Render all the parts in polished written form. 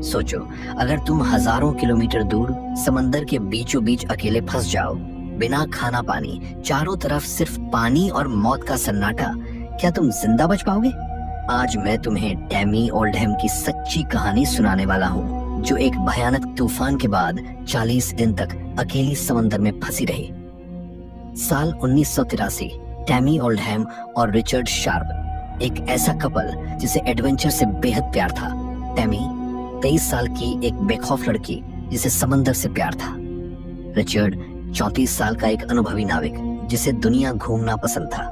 सोचो, अगर तुम हजारों किलोमीटर दूर समंदर के बीचों बीच अकेले फंस जाओ, बिना खाना पानी, चारों तरफ सिर्फ पानी और मौत का सन्नाटा, क्या तुम जिंदा बच पाओगे? आज मैं तुम्हें टैमी ओल्डहैम की सच्ची कहानी सुनाने वाला हूँ, जो एक भयानक तूफान के बाद 40 दिन तक अकेली समंदर में फंसी रही। साल 1983। टैमी ओल्डहैम और रिचर्ड शार्प, एक ऐसा कपल जिसे एडवेंचर से बेहद प्यार था। टैमी 23 साल की एक बेखौफ लड़की जिसे समंदर से प्यार था। रिचर्ड 34 साल का एक अनुभवी नाविक जिसे दुनिया घूमना पसंद था।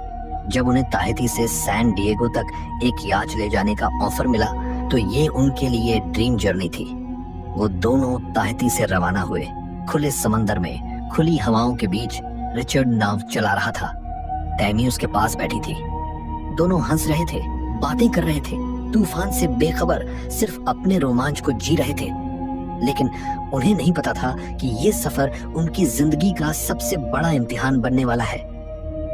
जब उन्हें ताहिती से सैन डिएगो तक एक याच ले जाने का ऑफर मिला तो ये उनके लिए ड्रीम जर्नी थी। वो दोनों ताहिती से रवाना हुए। खुले समंदर में खुली हवाओं के बीच रिचर्ड नाव चला रहा था। टैमी उसके पास बैठी थी। दोनों हंस रहे थे, बातें कर रहे थे, तूफान से बेखबर सिर्फ अपने रोमांच को जी रहे थे। लेकिन उन्हें नहीं पता था कि ये सफर उनकी जिंदगी का सबसे बड़ा इम्तिहान बनने वाला है।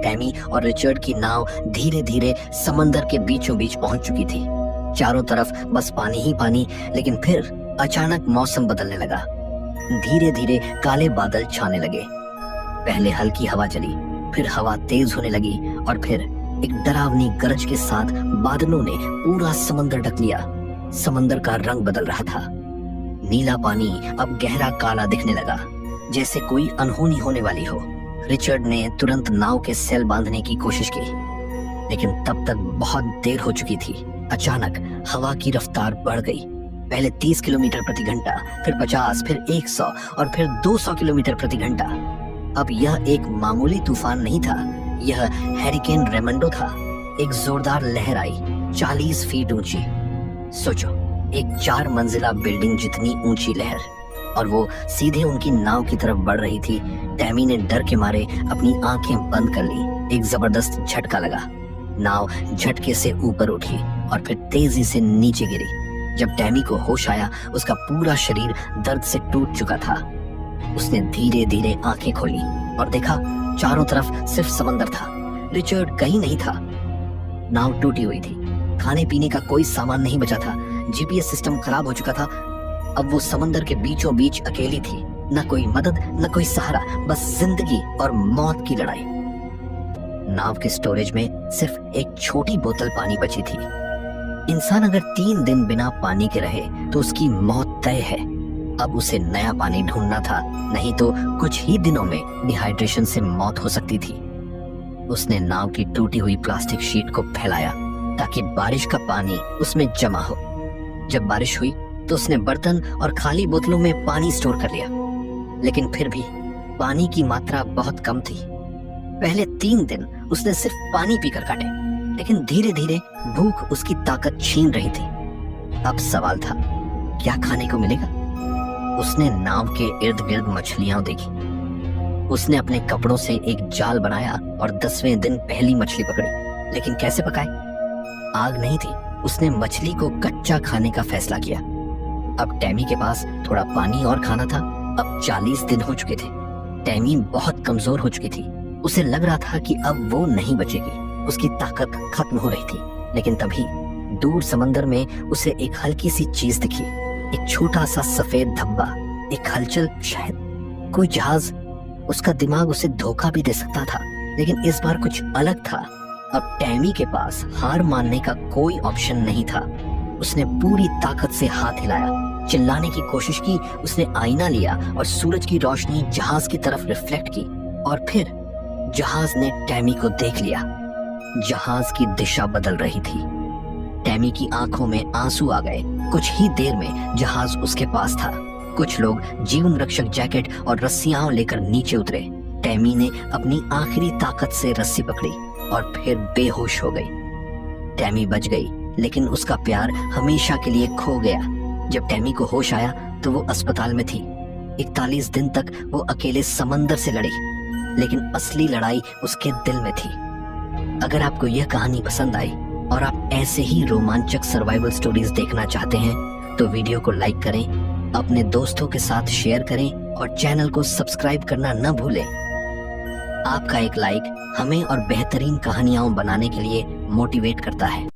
टैमी और रिचर्ड की नाव धीरे धीरे समंदर के बीचों बीच पहुंच चुकी थी। चारों तरफ बस पानी ही पानी। लेकिन फिर अचानक मौसम बदलने लगा। धीरे धीरे काले बादल छाने लगे। पहले हल्की हवा चली, फिर हवा तेज होने लगी और फिर एक डरावनी गरज के साथ बादलों ने पूरा समंदर ढक लिया। समंदर का रंग बदल रहा था। नीला पानी अब गहरा काला दिखने लगा, जैसे कोई अनहोनी होने वाली हो। रिचर्ड ने तुरंत नाव के सेल बांधने की कोशिश की, लेकिन तब तक बहुत देर हो चुकी थी। अचानक हवा की रफ्तार बढ़ गई। पहले 30 किलोमीटर प्रति घंटा, फिर 50, फिर 100 और फिर 200 किलोमीटर प्रति घंटा। अब यह एक मामूली तूफान नहीं था, यह हैरिकेन रेमंडो था। एक जोरदार लहर आई, 40 फीट ऊंची। सोचो, एक 4 मंजिला बिल्डिंग जितनी ऊंची लहर, और वो सीधे उनकी नाव की तरफ बढ़ रही थी। टैमी ने डर के मारे अपनी आंखें बंद कर ली। एक जबरदस्त झटका लगा। नाव झटके से ऊपर उठी और फिर तेजी से नीचे गिरी। जब टैमी को होश आया, उसका पूरा शरीर दर्द से टूट चुका था। उसने धीरे धीरे आंखें खोली और देखा, चारों तरफ सिर्फ समंदर था। रिचर्ड कहीं नहीं था। नाव टूटी हुई थी। खाने पीने का कोई सामान नहीं बचा था। जीपीएस सिस्टम खराब हो चुका था। अब वो समंदर के बीचों बीच अकेली थी। न कोई मदद, न कोई सहारा, बस जिंदगी और मौत की लड़ाई। नाव के स्टोरेज में सिर्फ एक छोटी बोतल पानी बची थी। इंसान अगर 3 दिन बिना पानी के रहे तो उसकी मौत तय है। अब उसे नया पानी ढूंढना था, नहीं तो कुछ ही दिनों में डिहाइड्रेशन से मौत हो सकती थी। उसने नाव की टूटी हुई प्लास्टिक शीट को फैलाया ताकि बारिश का पानी उसमें जमा हो। जब बारिश हुई तो उसने बर्तन और खाली बोतलों में पानी स्टोर कर लिया, लेकिन फिर भी पानी की मात्रा बहुत कम थी। पहले 3 दिन उसने सिर्फ पानी पीकर काटे, लेकिन धीरे धीरे भूख उसकी ताकत छीन रही थी। अब सवाल था, क्या खाने को मिलेगा? उसने नाव के इर्द गिर्द मछलियां देखी। उसने अपने कपड़ों से एक जाल बनाया और 10वें दिन पहली मछली पकड़ी। लेकिन कैसे पकाए? आग नहीं थी। उसने मछली को कच्चा खाने का फैसला किया। अब टैमी के पास थोड़ा पानी और खाना था। अब 40 दिन हो चुके थे। टैमी बहुत कमजोर हो चुकी थी। उसे लग रहा था कि अब वो नहीं बचेगी। उसकी ताकत खत्म हो रही थी। लेकिन तभी दूर समंदर में उसे एक हल्की सी चीज दिखी। एक छोटा सा सफेद धब्बा, एक हलचल, शायद कोई जहाज। उसका दिमाग उसे धोखा भी दे सकता था, लेकिन इस बार कुछ अलग था। अब टैमी के पास हार मानने का कोई ऑप्शन नहीं था। उसने पूरी ताकत से हाथ हिलाया, चिल्लाने की कोशिश की। उसने आईना लिया और सूरज की रोशनी जहाज की तरफ रिफ्लेक्ट की, और फिर जहाज ने टैमी को देख लिया। जहाज की दिशा बदल रही थी। टैमी की आंखों में आंसू आ गए। कुछ ही देर में जहाज उसके पास था। कुछ लोग जीवन रक्षक जैकेट और रस्सियां लेकर नीचे उतरे। टैमी ने अपनी आखिरी ताकत से रस्सी पकड़ी और फिर बेहोश हो गई। टैमी बच गई, लेकिन उसका प्यार हमेशा के लिए खो गया। जब टैमी को होश आया तो वो अस्पताल में थी। 41 दिन तक वो अकेले समंदर से लड़ी, लेकिन असली लड़ाई उसके दिल में थी। अगर आपको यह कहानी पसंद आई और आप ऐसे ही रोमांचक सर्वाइवल स्टोरीज देखना चाहते हैं तो वीडियो को लाइक करें, अपने दोस्तों के साथ शेयर करें और चैनल को सब्सक्राइब करना न भूलें। आपका एक लाइक हमें और बेहतरीन कहानियां बनाने के लिए मोटिवेट करता है।